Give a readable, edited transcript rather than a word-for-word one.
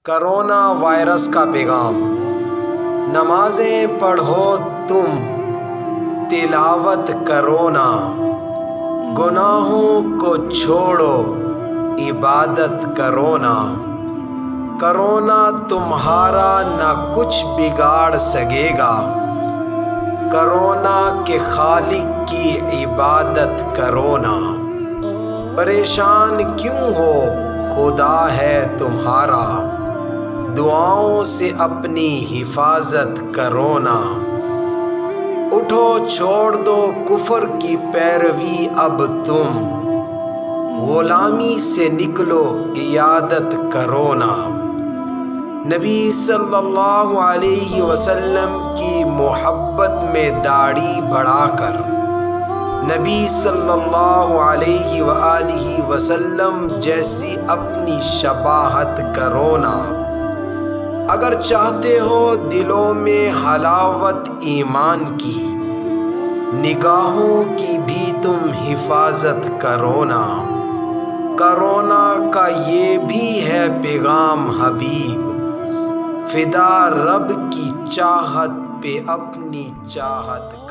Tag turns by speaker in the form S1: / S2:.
S1: Corona virus کا پیغام۔ نمازیں پڑھو تم، تلاوت کرو نا، گناہوں کو چھوڑو، عبادت کرو نا۔ کرونا تمہارا نہ کچھ بگاڑ سکے گا، کرونا کے خالق کی عبادت کرو نا۔ پریشان کیوں ہو، خدا ہے تمہارا، دعاؤں سے اپنی حفاظت کرو نا۔ اٹھو چھوڑ دو کفر کی پیروی، اب تم غلامی سے نکلو، عیادت کرو نا۔ نبی صلی اللہ علیہ وسلم کی محبت میں داڑھی بڑھا کر، نبی صلی اللہ علیہ وآلہ وسلم جیسی اپنی شباہت کرو نا۔ اگر چاہتے ہو دلوں میں حلاوت ایمان کی، نگاہوں کی بھی تم حفاظت کرو نا۔ کرونا کا یہ بھی ہے پیغام حبیب، فدا رب کی چاہت پہ اپنی چاہت